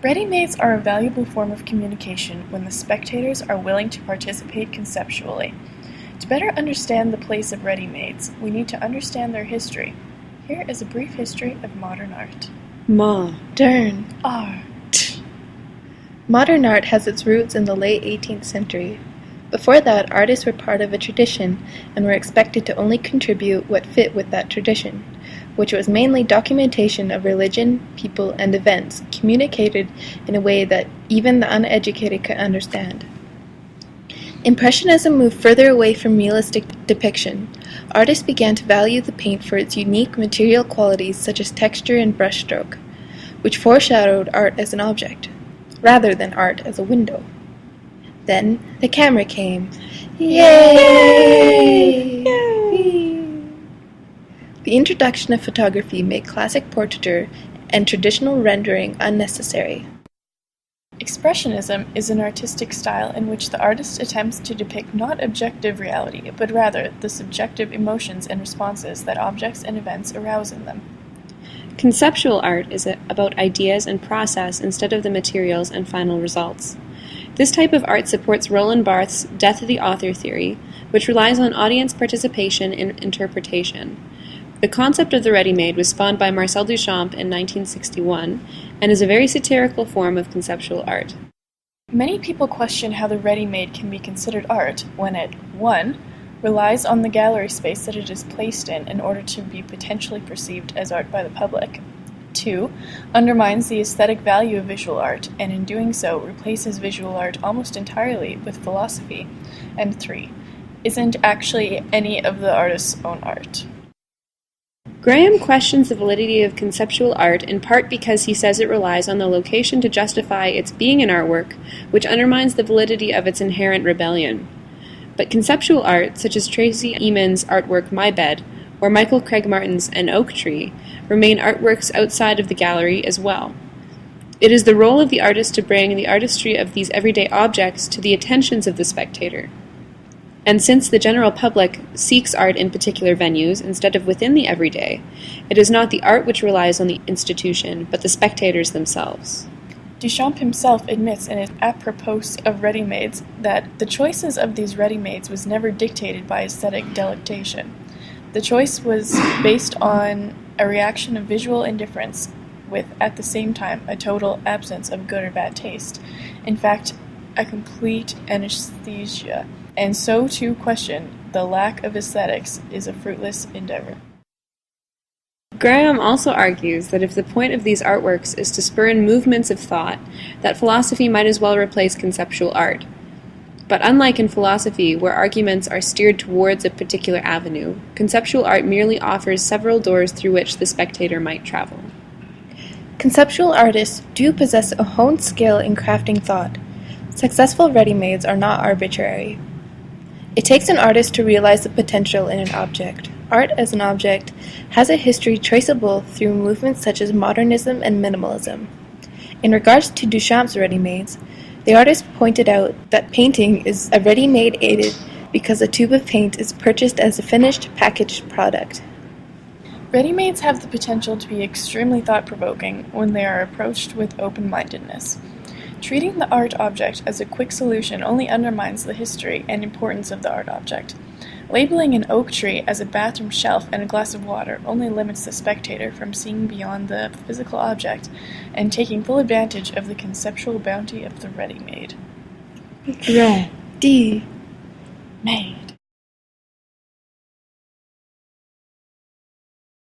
Readymades are a valuable form of communication when the spectators are willing to participate conceptually. To better understand the place of readymades, we need to understand their history. Here is a brief history of modern art. Modern Art. Modern art has its roots in the late 18th century. Before that, artists were part of a tradition and were expected to only contribute what fit with that tradition, which was mainly documentation of religion, people, and events, communicated in a way that even the uneducated could understand. Impressionism moved further away from realistic depiction. Artists began to value the paint for its unique material qualities such as texture and brushstroke, which foreshadowed art as an object, rather than art as a window. Then the camera came. Yay! The introduction of photography made classic portraiture and traditional rendering unnecessary. Expressionism is an artistic style in which the artist attempts to depict not objective reality, but rather the subjective emotions and responses that objects and events arouse in them. Conceptual art is about ideas and process instead of the materials and final results. This type of art supports Roland Barthes' death of the author theory, which relies on audience participation in interpretation. The concept of the ready-made was spawned by Marcel Duchamp in 1961 and is a very satirical form of conceptual art. Many people question how the ready-made can be considered art when it 1. Relies on the gallery space that it is placed in order to be potentially perceived as art by the public, 2. Undermines the aesthetic value of visual art, and in doing so replaces visual art almost entirely with philosophy, and 3. Isn't actually any of the artist's own art. Graham questions the validity of conceptual art in part because he says it relies on the location to justify its being an artwork, which undermines the validity of its inherent rebellion. But conceptual art, such as Tracy Emin's artwork My Bed, or Michael Craig Martin's An Oak Tree, remain artworks outside of the gallery as well. It is the role of the artist to bring the artistry of these everyday objects to the attentions of the spectator. And since the general public seeks art in particular venues instead of within the everyday, it is not the art which relies on the institution, but the spectators themselves. Duchamp himself admits in his apropos of ready-mades that the choices of these ready-mades was never dictated by aesthetic delectation. The choice was based on a reaction of visual indifference with, at the same time, a total absence of good or bad taste. In fact, a complete anesthesia. And so to question the lack of aesthetics is a fruitless endeavor. Graham also argues that if the point of these artworks is to spur in movements of thought, that philosophy might as well replace conceptual art. But unlike in philosophy, where arguments are steered towards a particular avenue, conceptual art merely offers several doors through which the spectator might travel. Conceptual artists do possess a honed skill in crafting thought. Successful ready-mades are not arbitrary. It takes an artist to realize the potential in an object. Art as an object has a history traceable through movements such as modernism and minimalism. In regards to Duchamp's ready-mades, the artist pointed out that painting is a ready-made aided because a tube of paint is purchased as a finished, packaged product. Ready-mades have the potential to be extremely thought-provoking when they are approached with open-mindedness. Treating the art object as a quick solution only undermines the history and importance of the art object. Labeling an oak tree as a bathroom shelf and a glass of water only limits the spectator from seeing beyond the physical object and taking full advantage of the conceptual bounty of the ready-made. Ready-made.